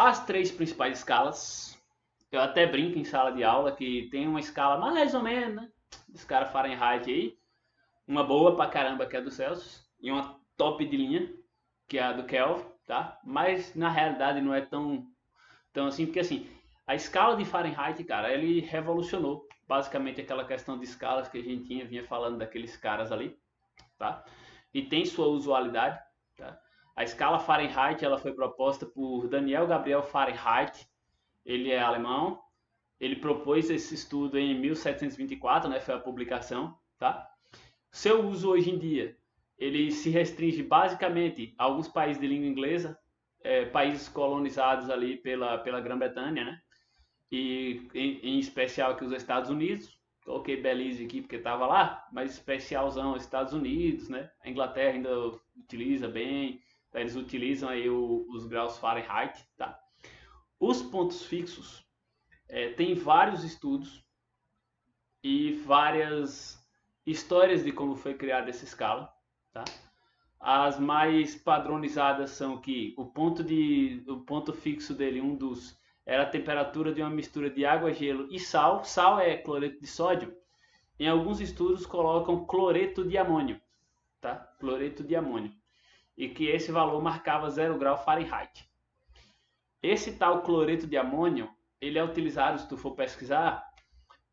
as três principais escalas. Eu até brinco em sala de aula que tem uma escala mais ou menos, né? Escala Fahrenheit aí. Uma boa pra caramba, que é a do Celsius. E uma top de linha, que é a do Kelvin, tá? Mas na realidade não é tão assim, porque assim, a escala de Fahrenheit, cara, ele revolucionou basicamente aquela questão de escalas que a gente vinha falando daqueles caras ali, tá? E tem sua usualidade, tá? A escala Fahrenheit, ela foi proposta por Daniel Gabriel Fahrenheit, ele é alemão, ele propôs esse estudo em 1724, né, foi a publicação, tá? Seu uso hoje em dia, ele se restringe basicamente a alguns países de língua inglesa, países colonizados ali pela Grã-Bretanha, né? E em especial aqui os Estados Unidos. Coloquei Belize aqui porque estava lá, mas especialzão Estados Unidos, né? A Inglaterra ainda utiliza bem, tá? Eles utilizam aí os graus Fahrenheit, tá? Os pontos fixos, tem vários estudos e várias histórias de como foi criada essa escala, tá? As mais padronizadas são que o ponto fixo dele, um dos, era a temperatura de uma mistura de água, gelo e sal. Sal é cloreto de sódio. Em alguns estudos colocam cloreto de amônio, tá? Cloreto de amônio. E que esse valor marcava 0 grau Fahrenheit. Esse tal cloreto de amônio, ele é utilizado, se tu for pesquisar,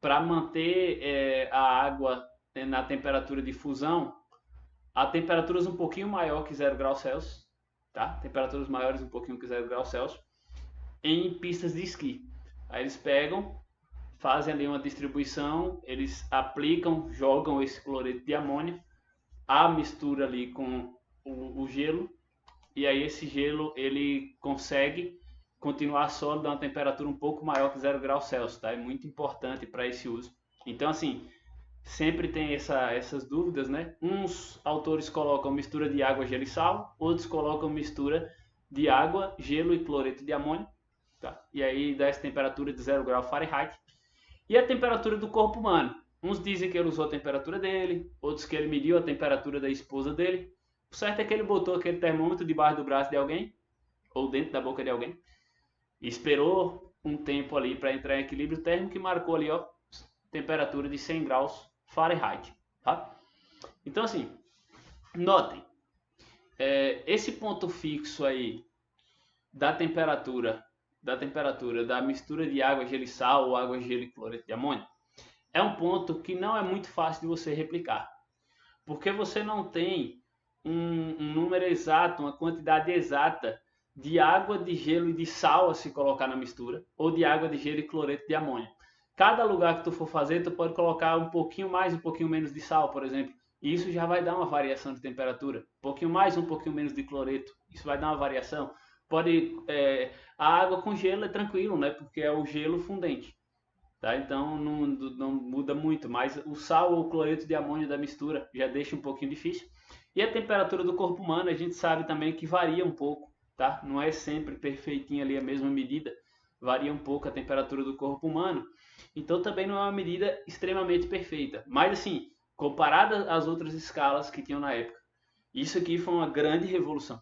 para manter a água na temperatura de fusão a temperaturas um pouquinho maior que 0 graus Celsius, tá? Temperaturas maiores um pouquinho que 0 graus Celsius, em pistas de esqui. Aí eles pegam, fazem ali uma distribuição, eles aplicam, jogam esse cloreto de amônio, a mistura ali com o gelo, e aí esse gelo ele consegue continuar sólido a uma temperatura um pouco maior que 0 graus Celsius, tá? É muito importante para esse uso. Então, assim, sempre tem essas dúvidas, né? Uns autores colocam mistura de água, gelo e sal, outros colocam mistura de água, gelo e cloreto de amônio, tá? E aí dá essa temperatura de 0 grau Fahrenheit. E a temperatura do corpo humano? Uns dizem que ele usou a temperatura dele, outros que ele mediu a temperatura da esposa dele. O certo é que ele botou aquele termômetro debaixo do braço de alguém, ou dentro da boca de alguém, e esperou um tempo ali para entrar em equilíbrio térmico e marcou ali, ó, temperatura de 100 graus Fahrenheit, tá? Então, assim, notem, esse ponto fixo aí da mistura de água, gelo e sal ou água, gelo e cloreto de amônio, é um ponto que não é muito fácil de você replicar, porque você não tem um número exato, uma quantidade exata de água, de gelo e de sal a se colocar na mistura, ou de água, de gelo e cloreto de amônio. Cada lugar que tu for fazer, tu pode colocar um pouquinho mais, um pouquinho menos de sal, por exemplo. E isso já vai dar uma variação de temperatura. Um pouquinho mais, um pouquinho menos de cloreto. Isso vai dar uma variação. Pode, a água com gelo é tranquilo, né? Porque é o gelo fundente. Tá? Então não muda muito, mas o sal ou o cloreto de amônio da mistura já deixa um pouquinho difícil. E a temperatura do corpo humano a gente sabe também que varia um pouco, tá? Não é sempre perfeitinha ali a mesma medida, varia um pouco a temperatura do corpo humano. Então também não é uma medida extremamente perfeita, mas assim, comparada às outras escalas que tinham na época, isso aqui foi uma grande revolução.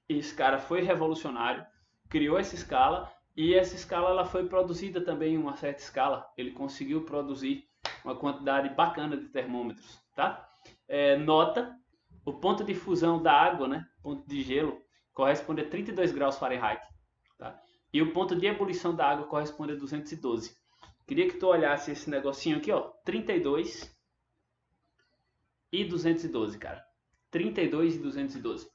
Esse cara foi revolucionário, criou essa escala e essa escala ela foi produzida também em uma certa escala. Ele conseguiu produzir uma quantidade bacana de termômetros, tá? Nota, o ponto de fusão da água, né, ponto de gelo, corresponde a 32 graus Fahrenheit, tá? E o ponto de ebulição da água corresponde a 212. Queria que tu olhasse esse negocinho aqui, ó, 32 e 212, cara. 32 e 212.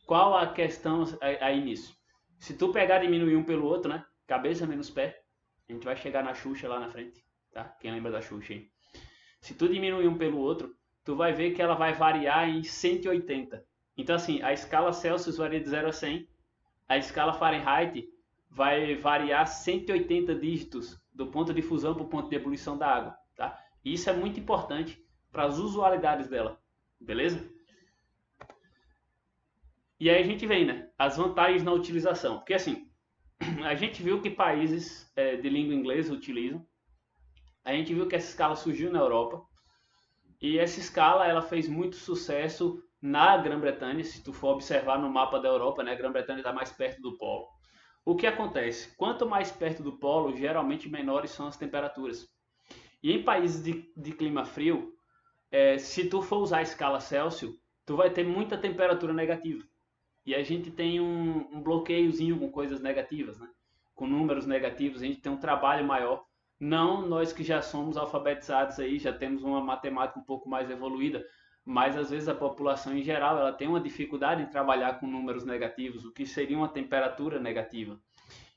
Qual a questão aí nisso? Se tu pegar e diminuir um pelo outro, né? Cabeça menos pé, a gente vai chegar na Xuxa lá na frente, tá? Quem lembra da Xuxa aí? Se tu diminuir um pelo outro, tu vai ver que ela vai variar em 180. Então, assim, a escala Celsius varia de 0 a 100, a escala Fahrenheit vai variar 180 dígitos do ponto de fusão para o ponto de ebulição da água, tá? E isso é muito importante para as usualidades dela, beleza? E aí a gente vem, né? As vantagens na utilização. Porque assim, a gente viu que países de língua inglesa utilizam. A gente viu que essa escala surgiu na Europa. E essa escala ela fez muito sucesso na Grã-Bretanha. Se tu for observar no mapa da Europa, né? A Grã-Bretanha está mais perto do polo. O que acontece? Quanto mais perto do polo, geralmente menores são as temperaturas. E em países de clima frio, se tu for usar a escala Celsius, tu vai ter muita temperatura negativa. E a gente tem um bloqueiozinho com coisas negativas, né? Com números negativos, a gente tem um trabalho maior. Não nós que já somos alfabetizados aí, já temos uma matemática um pouco mais evoluída, mas às vezes a população em geral ela tem uma dificuldade em trabalhar com números negativos, o que seria uma temperatura negativa.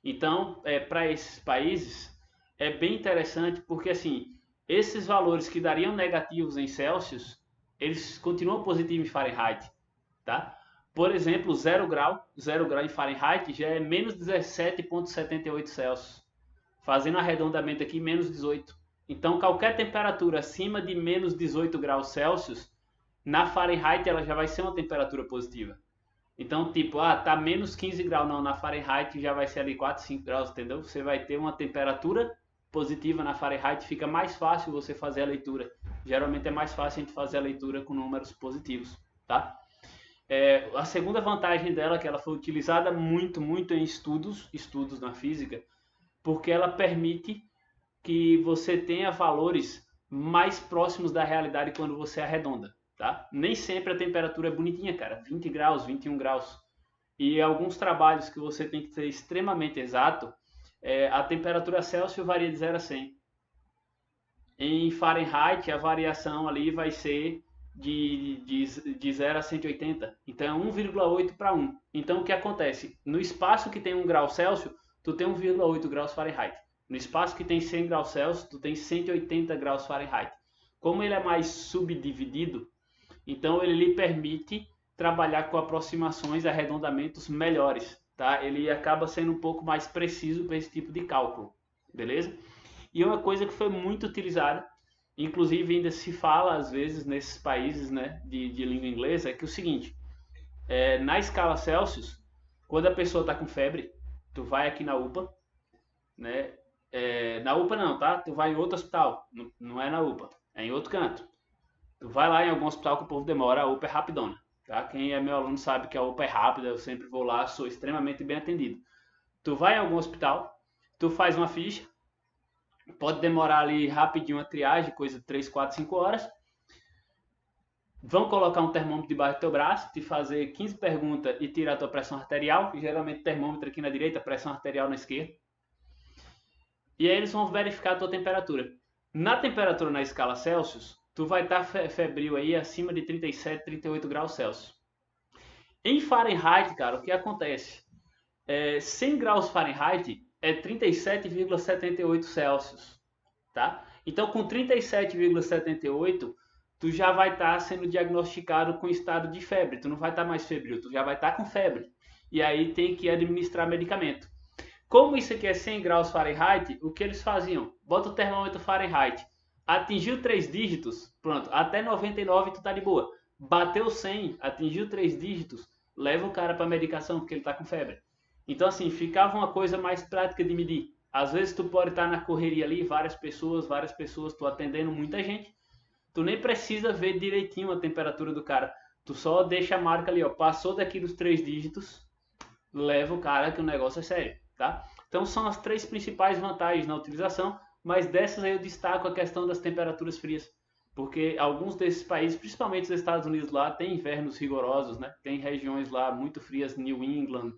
Então, para esses países é bem interessante porque assim, esses valores que dariam negativos em Celsius, eles continuam positivos em Fahrenheit, tá? Por exemplo, 0 grau em Fahrenheit já é menos 17,78 Celsius, fazendo arredondamento aqui menos 18. Então, qualquer temperatura acima de menos 18 graus Celsius, na Fahrenheit ela já vai ser uma temperatura positiva. Então, tipo, tá menos 15 graus, não, na Fahrenheit já vai ser ali 4, 5 graus, entendeu? Você vai ter uma temperatura positiva na Fahrenheit, fica mais fácil você fazer a leitura. Geralmente é mais fácil a gente fazer a leitura com números positivos, tá? A segunda vantagem dela é que ela foi utilizada muito, muito em estudos na física, porque ela permite que você tenha valores mais próximos da realidade quando você arredonda, tá? Nem sempre a temperatura é bonitinha, cara. 20 graus, 21 graus. E alguns trabalhos que você tem que ser extremamente exato, a temperatura Celsius varia de 0 a 100. Em Fahrenheit, a variação ali vai ser de 0 a 180. Então é 1,8 para 1. Então o que acontece? No espaço que tem 1 grau Celsius, tu tem 1,8 graus Fahrenheit. No espaço que tem 100 graus Celsius, tu tem 180 graus Fahrenheit. Como ele é mais subdividido, então ele lhe permite trabalhar com aproximações e arredondamentos melhores, tá? Ele acaba sendo um pouco mais preciso para esse tipo de cálculo, beleza? E uma coisa que foi muito utilizada, inclusive ainda se fala às vezes nesses países, né, de língua inglesa, é que é o seguinte, na escala Celsius, quando a pessoa está com febre, tu vai aqui na UPA, né? Na UPA não, tá? Tu vai em outro hospital, não é na UPA, é em outro canto. Tu vai lá em algum hospital que o povo demora, a UPA é rapidona, tá? Quem é meu aluno sabe que a UPA é rápida, eu sempre vou lá, sou extremamente bem atendido. Tu vai em algum hospital, tu faz uma ficha, pode demorar ali rapidinho a triagem, coisa de 3, 4, 5 horas. Vão colocar um termômetro debaixo do teu braço, te fazer 15 perguntas e tirar a tua pressão arterial, geralmente termômetro aqui na direita, pressão arterial na esquerda. E aí eles vão verificar a tua temperatura. Na temperatura na escala Celsius, tu vai estar febril aí acima de 37, 38 graus Celsius. Em Fahrenheit, cara, o que acontece? 100 graus Fahrenheit é 37,78 Celsius, tá? Então, com 37,78, tu já vai estar sendo diagnosticado com estado de febre. Tu não vai estar mais febril, tu já vai estar com febre. E aí tem que administrar medicamento. Como isso aqui é 100 graus Fahrenheit, o que eles faziam? Bota o termômetro Fahrenheit. Atingiu 3 dígitos, pronto, até 99 tu tá de boa. Bateu 100, atingiu 3 dígitos, leva o cara para medicação porque ele tá com febre. Então assim, ficava uma coisa mais prática de medir. Às vezes tu pode estar na correria ali, várias pessoas, tu atendendo muita gente. Tu nem precisa ver direitinho a temperatura do cara. Tu só deixa a marca ali, ó, passou daqui dos 3 dígitos, leva o cara que o negócio é sério, tá? Então são as 3 principais vantagens na utilização, mas dessas aí eu destaco a questão das temperaturas frias, porque alguns desses países, principalmente os Estados Unidos lá, tem invernos rigorosos, né? Tem regiões lá muito frias, New England,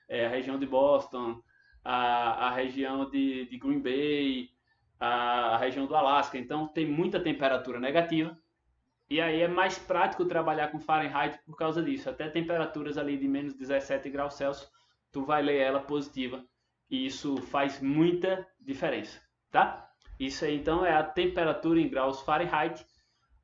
a região de Boston, a região de Green Bay, a região do Alasca, então tem muita temperatura negativa, e aí é mais prático trabalhar com Fahrenheit por causa disso. Até temperaturas ali de menos 17 graus Celsius, tu vai ler ela positiva. E isso faz muita diferença, tá? Isso aí então é a temperatura em graus Fahrenheit.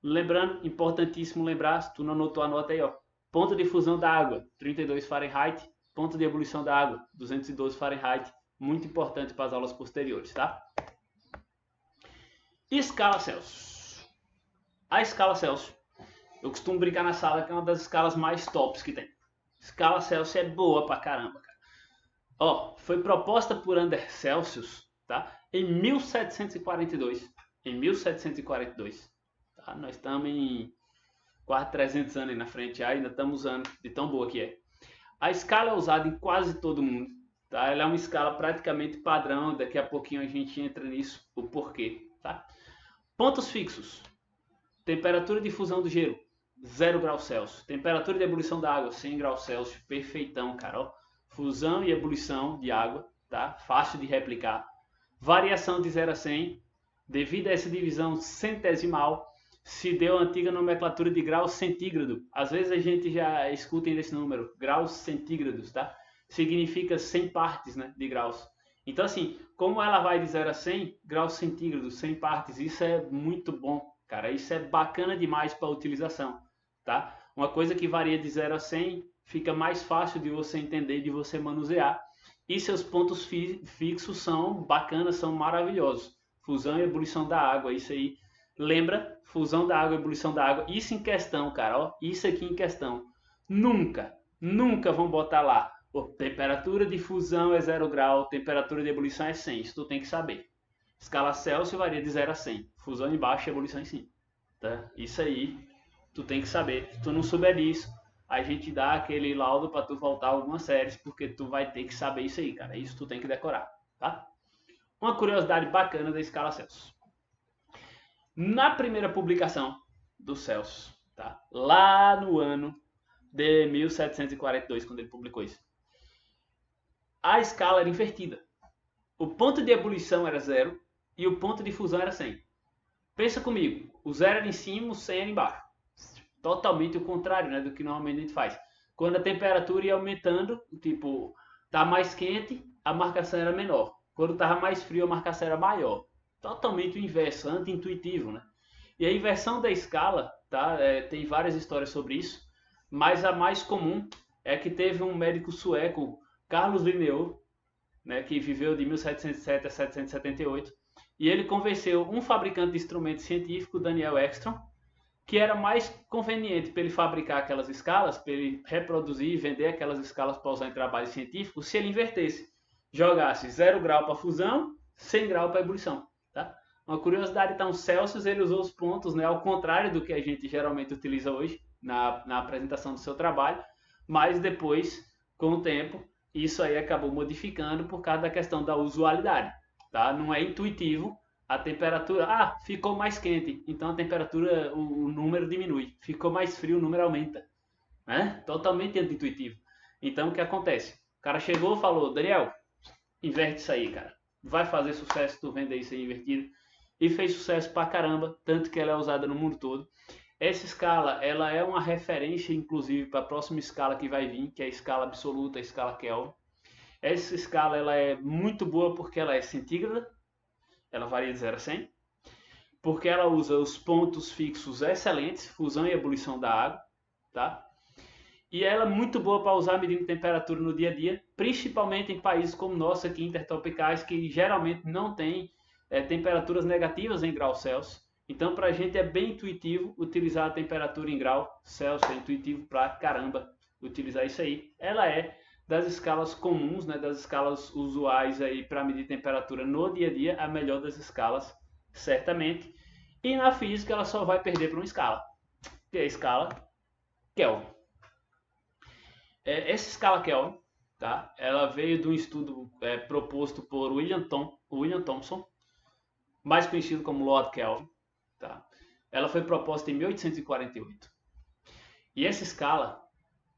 Lembrando, importantíssimo lembrar, se tu não anotou, anota aí, ó. Ponto de fusão da água, 32 Fahrenheit. Ponto de ebulição da água, 212 Fahrenheit. Muito importante para as aulas posteriores, tá? Escala Celsius. A escala Celsius, eu costumo brincar na sala que é uma das escalas mais tops que tem. Escala Celsius é boa pra caramba, cara. Ó, foi proposta por Anders Celsius, tá? Em 1742. Em 1742. Tá? Nós estamos em quase 300 anos aí na frente, ainda estamos usando de tão boa que é. A escala é usada em quase todo mundo, tá? Ela é uma escala praticamente padrão, daqui a pouquinho a gente entra nisso, o porquê, tá? Pontos fixos. Temperatura de fusão do gelo, 0 graus Celsius. Temperatura de ebulição da água, 100 graus Celsius. Perfeitão, cara. Ó. Fusão e ebulição de água, tá? Fácil de replicar. Variação de 0 a 100. Devido a essa divisão centesimal, se deu a antiga nomenclatura de graus centígrado. Às vezes a gente já escuta esse número, graus centígrados, tá? Significa 100 partes, né, de graus. Então, assim, como ela vai de 0 a 100 graus centígrados, 100 partes, isso é muito bom, cara. Isso é bacana demais para utilização, tá? Uma coisa que varia de 0 a 100 fica mais fácil de você entender, de você manusear. E seus pontos fixos são bacanas, são maravilhosos. Fusão e ebulição da água, isso aí. Lembra? Fusão da água, ebulição da água. Isso em questão, cara, ó. Isso aqui em questão. Nunca vão botar lá. Oh, temperatura de fusão é 0 grau, temperatura de ebulição é 100. Isso tu tem que saber. Escala Celsius varia de 0 a 100. Fusão embaixo e ebulição em cima. Tá? Isso aí tu tem que saber. Se tu não souber disso, a gente dá aquele laudo para tu faltar algumas séries, porque tu vai ter que saber isso aí, cara. Isso tu tem que decorar, tá? Uma curiosidade bacana da escala Celsius. Na primeira publicação do Celsius, tá? Lá no ano de 1742, quando ele publicou isso, a escala era invertida. O ponto de ebulição era 0 e o ponto de fusão era 100. Pensa comigo, o 0 era em cima, o 100 era embaixo. Totalmente o contrário, né, do que normalmente a gente faz. Quando a temperatura ia aumentando, tipo, tá mais quente, a marcação era menor. Quando tava mais frio, a marcação era maior. Totalmente o inverso, anti-intuitivo, né? E a inversão da escala, tá? Tem várias histórias sobre isso, mas a mais comum é que teve um médico sueco, Carlos Linnaeus, né, que viveu de 1707 a 1778, e ele convenceu um fabricante de instrumento científico, Daniel Ekstrom, que era mais conveniente para ele fabricar aquelas escalas, para ele reproduzir e vender aquelas escalas para usar em trabalho científico, se ele invertesse. Jogasse 0 grau para fusão, 100 grau para ebulição. Tá? Uma curiosidade, então, Celsius ele usou os pontos, né, ao contrário do que a gente geralmente utiliza hoje na apresentação do seu trabalho, mas depois, com o tempo, isso aí acabou modificando por causa da questão da usualidade. Tá? Não é intuitivo. A temperatura, ficou mais quente, então a temperatura, o número diminui. Ficou mais frio, o número aumenta. Né? Totalmente anti-intuitivo. Então o que acontece? O cara chegou e falou, Daniel, inverte isso aí, cara. Vai fazer sucesso tu vender isso aí invertido. E fez sucesso pra caramba, tanto que ela é usada no mundo todo. Essa escala, ela é uma referência, inclusive, para a próxima escala que vai vir, que é a escala absoluta, a escala Kelvin. Essa escala, ela é muito boa porque ela é centígrada, ela varia de 0 a 100, porque ela usa os pontos fixos excelentes, fusão e ebulição da água, tá? E ela é muito boa para usar medindo temperatura no dia a dia, principalmente em países como o nosso aqui, intertropicais, que geralmente não tem temperaturas negativas em graus Celsius. Então, para a gente é bem intuitivo utilizar a temperatura em grau Celsius, é intuitivo pra caramba utilizar isso aí. Ela é das escalas comuns, né, das escalas usuais aí para medir temperatura no dia a dia, a melhor das escalas, certamente. E na física ela só vai perder para uma escala, que é a escala Kelvin. Essa escala Kelvin, tá? Ela veio de um estudo proposto por William Thomson, mais conhecido como Lord Kelvin. Tá? Ela foi proposta em 1848. E essa escala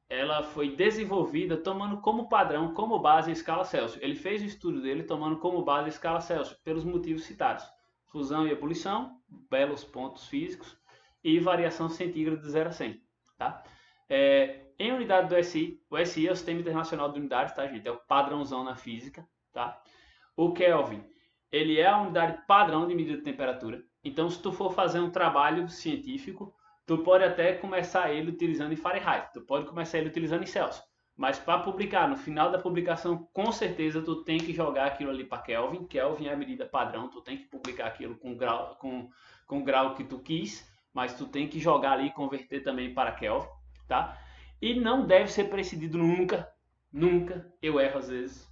ela foi desenvolvida tomando como padrão, como base a escala Celsius. Ele fez o estudo dele tomando como base a escala Celsius, pelos motivos citados. Fusão e ebulição, belos pontos físicos, e variação centígrada de 0 a 100. Tá? Em unidade do SI, o SI é o Sistema Internacional de Unidades, tá, gente? É o padrãozão na física. Tá? O Kelvin, ele é a unidade padrão de medida de temperatura. Então, se tu for fazer um trabalho científico, tu pode até começar ele utilizando em Fahrenheit, tu pode começar ele utilizando em Celsius, mas para publicar, no final da publicação, com certeza tu tem que jogar aquilo ali para Kelvin. Kelvin é a medida padrão, tu tem que publicar aquilo com o grau que tu quis, mas tu tem que jogar ali e converter também para Kelvin, tá? E não deve ser precedido nunca, eu erro às vezes,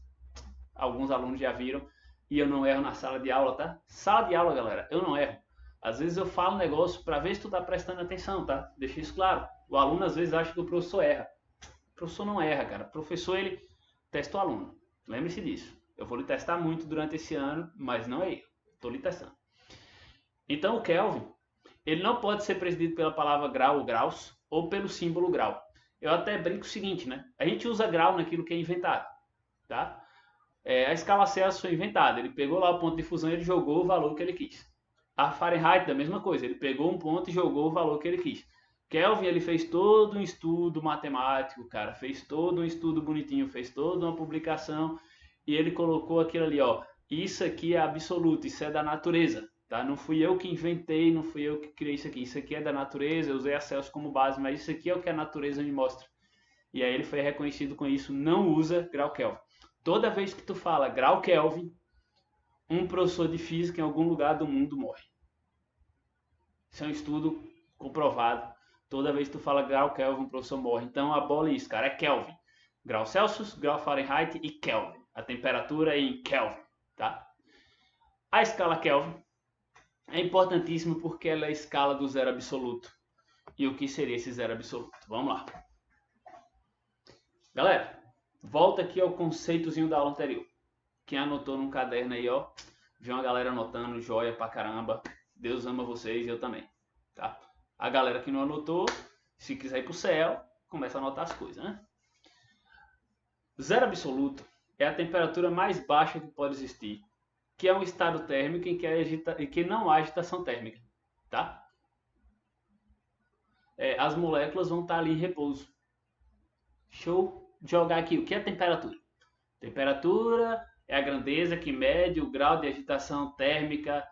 alguns alunos já viram, e eu não erro na sala de aula, tá? Sala de aula, galera, eu não erro. Às vezes eu falo um negócio para ver se tu tá prestando atenção, tá? Deixa isso claro. O aluno às vezes acha que o professor erra. O professor não erra, cara. O professor, ele testa o aluno. Lembre-se disso. Eu vou lhe testar muito durante esse ano, mas não é eu. Estou lhe testando. Então o Kelvin, ele não pode ser presidido pela palavra grau ou graus, ou pelo símbolo grau. Eu até brinco o seguinte, né? A gente usa grau naquilo que é inventado, tá? A escala Celsius foi inventada. Ele pegou lá o ponto de fusão e ele jogou o valor que ele quis. A Fahrenheit, da mesma coisa. Ele pegou um ponto e jogou o valor que ele quis. Kelvin, ele fez todo um estudo matemático, cara. Fez todo um estudo bonitinho, fez toda uma publicação e ele colocou aquilo ali, ó. Isso aqui é absoluto, isso é da natureza, tá? Não fui eu que inventei, não fui eu que criei isso aqui. Isso aqui é da natureza, eu usei a Celsius como base, mas isso aqui é o que a natureza me mostra. E aí ele foi reconhecido com isso, não usa grau Kelvin. Toda vez que tu fala grau Kelvin, um professor de física em algum lugar do mundo morre. Isso é um estudo comprovado. Toda vez que tu fala grau Kelvin, um professor morre. Então abole isso, cara. É Kelvin. Grau Celsius, grau Fahrenheit e Kelvin. A temperatura é em Kelvin, tá? A escala Kelvin é importantíssima porque ela é a escala do zero absoluto. E o que seria esse zero absoluto? Vamos lá. Galera, volta aqui ao conceitozinho da aula anterior. Quem anotou num caderno aí, ó, viu uma galera anotando, joia pra caramba. Deus ama vocês e eu também, tá? A galera que não anotou, se quiser ir pro céu, começa a anotar as coisas, né? Zero absoluto é a temperatura mais baixa que pode existir, que é um estado térmico em que não há agitação térmica, tá? As moléculas vão estar ali em repouso. Deixa eu jogar aqui o que é temperatura. Temperatura é a grandeza que mede o grau de agitação térmica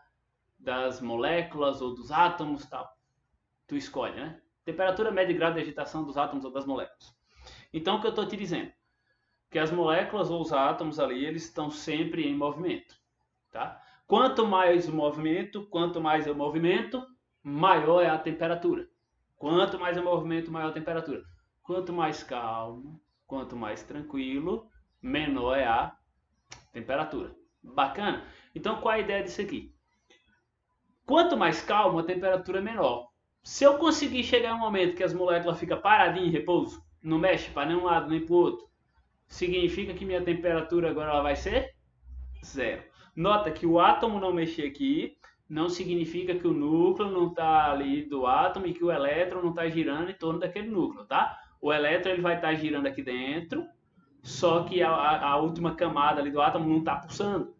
das moléculas ou dos átomos, tal. Tu escolhe, né? Temperatura mede o grau de agitação dos átomos ou das moléculas. Então o que eu estou te dizendo? Que as moléculas ou os átomos ali, eles estão sempre em movimento, tá? Quanto mais o movimento, maior é a temperatura. Quanto mais o movimento, maior a temperatura. Quanto mais calmo, quanto mais tranquilo, menor é a temperatura. Bacana? Então qual é a ideia disso aqui? Quanto mais calmo, a temperatura é menor. Se eu conseguir chegar em um momento que as moléculas ficam paradinhas em repouso, não mexe para nenhum lado nem para o outro, significa que minha temperatura agora ela vai ser zero. Nota que o átomo não mexer aqui não significa que o núcleo não está ali do átomo e que o elétron não está girando em torno daquele núcleo, tá? O elétron ele vai estar girando aqui dentro, só que a última camada ali do átomo não está pulsando,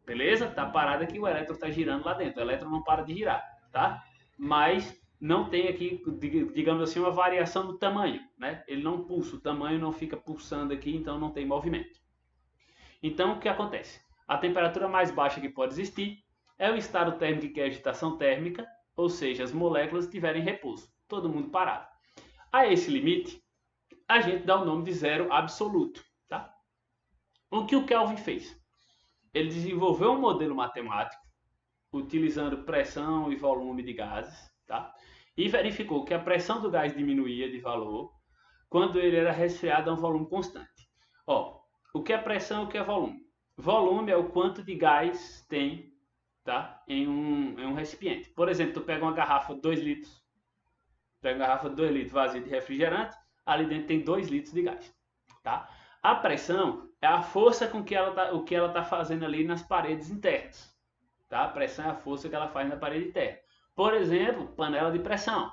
beleza? Está parado aqui, o elétron está girando lá dentro, o elétron não para de girar, tá? Mas não tem aqui, digamos assim, uma variação no tamanho, né? Ele não pulsa, o tamanho não fica pulsando aqui, então não tem movimento. Então o que acontece? A temperatura mais baixa que pode existir é o estado térmico que é a agitação térmica, ou seja, as moléculas estiverem em repouso, todo mundo parado. A esse limite, a gente dá o nome de zero absoluto, tá? O que o Kelvin fez? Ele desenvolveu um modelo matemático utilizando pressão e volume de gases, tá? E verificou que a pressão do gás diminuía de valor quando ele era resfriado a um volume constante. Ó, o que é pressão e o que é volume? Volume é o quanto de gás tem, tá, em um recipiente. Por exemplo, tu pega uma garrafa de 2 litros, vazia de refrigerante, ali dentro tem 2 litros de gás, tá? A pressão é a força com que o que ela está fazendo ali nas paredes internas, tá? A pressão é a força que ela faz na parede interna. Por exemplo, panela de pressão.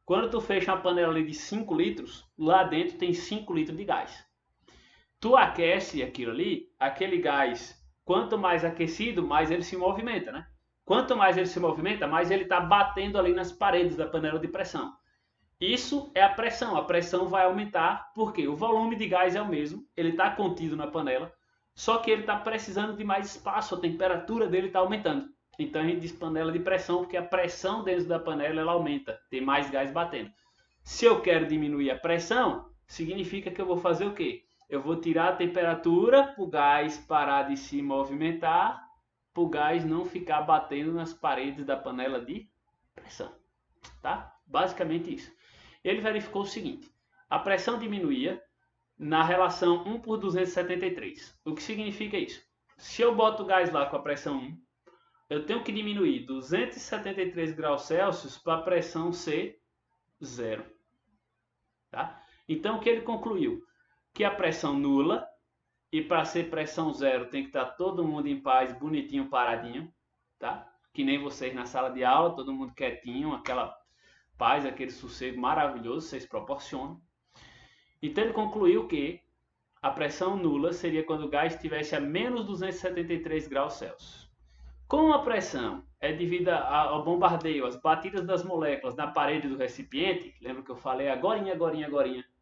Quando tu fecha uma panela ali de 5 litros, lá dentro tem 5 litros de gás. Tu aquece aquilo ali, aquele gás, quanto mais aquecido, mais ele se movimenta, né? Quanto mais ele se movimenta, mais ele está batendo ali nas paredes da panela de pressão. Isso é a pressão vai aumentar porque o volume de gás é o mesmo, ele está contido na panela, só que ele está precisando de mais espaço, a temperatura dele está aumentando. Então a gente diz panela de pressão porque a pressão dentro da panela ela aumenta, tem mais gás batendo. Se eu quero diminuir a pressão, significa que eu vou fazer o quê? Eu vou tirar a temperatura para o gás parar de se movimentar, para o gás não ficar batendo nas paredes da panela de pressão, tá? Basicamente isso. Ele verificou o seguinte, a pressão diminuía na relação 1 por 273. O que significa isso? Se eu boto o gás lá com a pressão 1, eu tenho que diminuir 273 graus Celsius para a pressão ser 0. Tá? Então o que ele concluiu? Que a pressão nula E para ser pressão zero tem que estar todo mundo em paz, bonitinho, paradinho, tá? Que nem vocês na sala de aula, todo mundo quietinho, aquela paz, aquele sossego maravilhoso vocês proporcionam. Então ele concluiu que a pressão nula seria quando o gás estivesse a menos 273 graus Celsius. Como a pressão é devida ao bombardeio, às batidas das moléculas na parede do recipiente, lembra que eu falei agorinha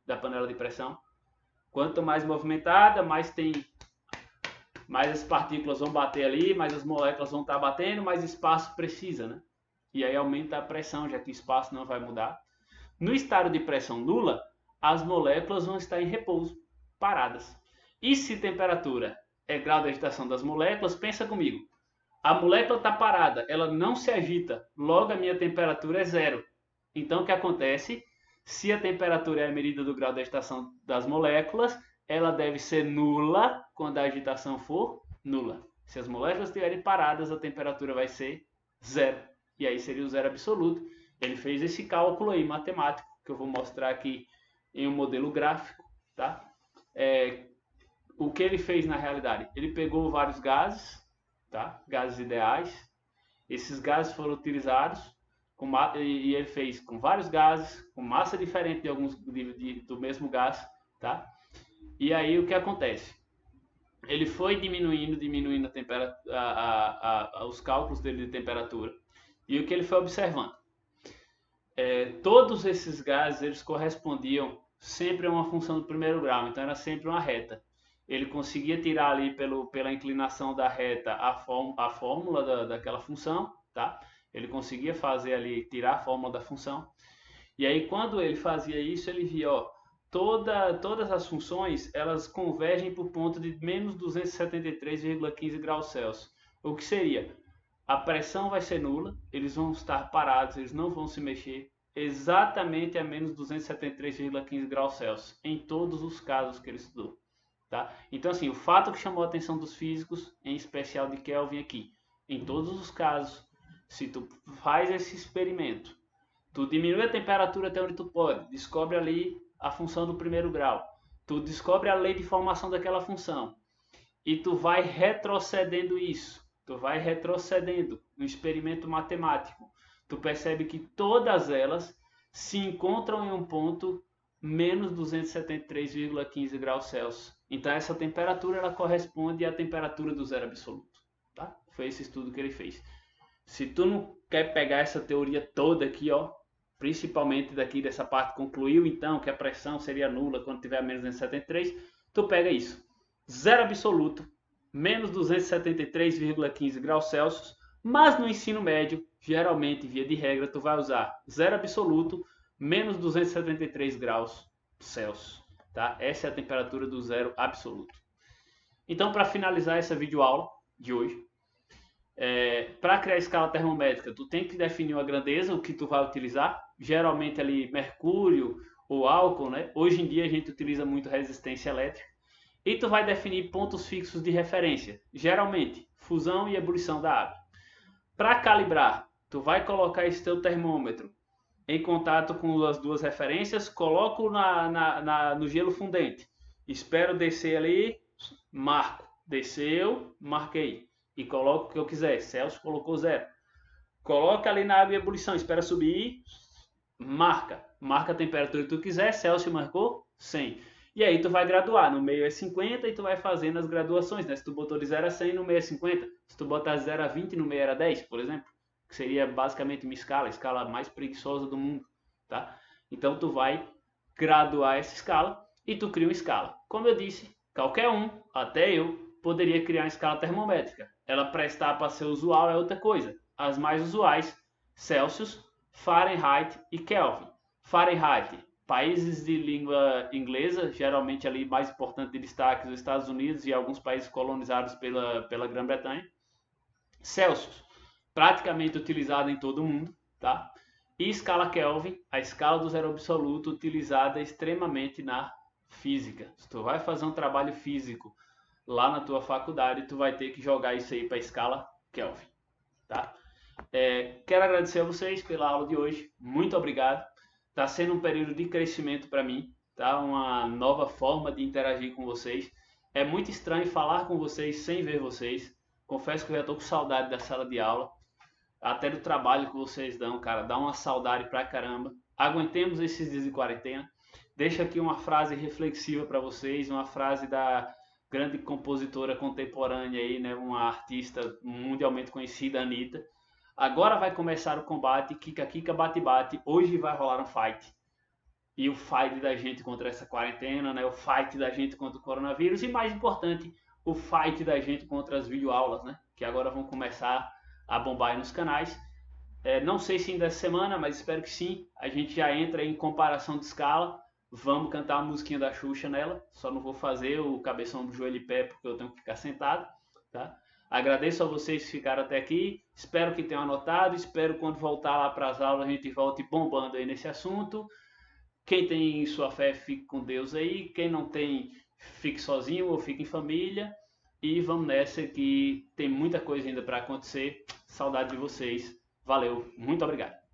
da panela de pressão? Quanto mais movimentada, mais as partículas vão bater ali, mais as moléculas vão estar batendo, mais espaço precisa, né? E aí aumenta a pressão, já que o espaço não vai mudar. No estado de pressão nula, as moléculas vão estar em repouso, paradas. E se temperatura é grau de agitação das moléculas, pensa comigo. A molécula está parada, ela não se agita, logo a minha temperatura é zero. Então o que acontece? Se a temperatura é a medida do grau de agitação das moléculas, ela deve ser nula quando a agitação for nula. Se as moléculas estiverem paradas, a temperatura vai ser zero. E aí seria o zero absoluto. Ele fez esse cálculo aí matemático, que eu vou mostrar aqui em um modelo gráfico, tá? O que ele fez na realidade? Ele pegou vários gases, tá? Gases ideais. Esses gases foram utilizados e ele fez com vários gases, com massa diferente de alguns do mesmo gás, tá? E aí o que acontece? Ele foi diminuindo os cálculos dele de temperatura. E o que ele foi observando? Todos esses gases eles correspondiam sempre a uma função do primeiro grau, então era sempre uma reta. Ele conseguia tirar ali pela inclinação da reta a fórmula daquela função, tá? Ele conseguia fazer ali, tirar a fórmula da função. E aí quando ele fazia isso, ele via, ó, todas as funções, elas convergem para o ponto de menos 273,15 graus Celsius. O que seria? A pressão vai ser nula, eles vão estar parados, eles não vão se mexer, exatamente a menos 273,15 graus Celsius, em todos os casos que ele estudou. Tá? Então, assim, o fato que chamou a atenção dos físicos, em especial de Kelvin aqui, em todos os casos, se tu faz esse experimento, tu diminui a temperatura até onde tu pode, descobre ali a função do primeiro grau, tu descobre a lei de formação daquela função, e tu vai retrocedendo isso, tu vai retrocedendo no experimento matemático, tu percebe que todas elas se encontram em um ponto menos 273,15 graus Celsius. Então essa temperatura ela corresponde à temperatura do zero absoluto. Tá? Foi esse estudo que ele fez. Se tu não quer pegar essa teoria toda aqui, ó, principalmente daqui dessa parte, concluiu então que a pressão seria nula quando tiver menos 273, tu pega isso. Zero absoluto, menos 273,15 graus Celsius, mas no ensino médio, geralmente, via de regra, tu vai usar zero absoluto, menos 273 graus Celsius. Tá? Essa é a temperatura do zero absoluto. Então, para finalizar essa videoaula de hoje, para criar a escala termométrica, tu tem que definir a grandeza, o que tu vai utilizar. Geralmente ali mercúrio ou álcool, né? Hoje em dia a gente utiliza muito resistência elétrica. E tu vai definir pontos fixos de referência, geralmente fusão e ebulição da água. Para calibrar, tu vai colocar esse teu termômetro em contato com as duas referências, coloco no gelo fundente, espero descer ali, marco, desceu, marquei, e coloco o que eu quiser. Celsius colocou 0. Coloca ali na água em ebulição, espera subir, marca a temperatura que tu quiser, Celsius marcou 100. E aí tu vai graduar, no meio é 50 e tu vai fazendo as graduações, né? Se tu botou de 0 a 100, no meio é 50. Se tu botar de 0 a 20, no meio era 10, por exemplo. Que seria basicamente uma escala, a escala mais preguiçosa do mundo, tá? Então tu vai graduar essa escala e tu cria uma escala. Como eu disse, qualquer um, até eu, poderia criar uma escala termométrica. Ela prestar para ser usual é outra coisa. As mais usuais, Celsius, Fahrenheit e Kelvin. Fahrenheit, países de língua inglesa, geralmente ali mais importante de destaque os Estados Unidos e alguns países colonizados pela Grã-Bretanha. Celsius, praticamente utilizada em todo o mundo, tá? E escala Kelvin, a escala do zero absoluto, utilizada extremamente na física. Se tu vai fazer um trabalho físico lá na tua faculdade, tu vai ter que jogar isso aí para a escala Kelvin, tá? Quero agradecer a vocês pela aula de hoje, muito obrigado. Está sendo um período de crescimento para mim, tá? Uma nova forma de interagir com vocês. É muito estranho falar com vocês sem ver vocês. Confesso que eu já tô com saudade da sala de aula, até do trabalho que vocês dão, cara. Dá uma saudade pra caramba. Aguentemos esses dias de quarentena. Deixo aqui uma frase reflexiva para vocês, uma frase da grande compositora contemporânea aí, né, uma artista mundialmente conhecida, Anitta. Agora vai começar o combate, Kika Kika bate bate. Hoje vai rolar um fight. E o fight da gente contra essa quarentena, né? O fight da gente contra o coronavírus e, mais importante, o fight da gente contra as videoaulas, né? Que agora vão começar a bombar aí nos canais. Não sei se ainda essa semana, mas espero que sim. A gente já entra em comparação de escala. Vamos cantar a musiquinha da Xuxa nela. Só não vou fazer o cabeção do joelho e pé porque eu tenho que ficar sentado, tá? Agradeço a vocês que ficaram até aqui. Espero que tenham anotado. Espero quando voltar lá para as aulas a gente volte bombando aí nesse assunto. Quem tem sua fé, fique com Deus aí. Quem não tem, fique sozinho ou fique em família. E vamos nessa que tem muita coisa ainda para acontecer. Saudade de vocês. Valeu, muito obrigado.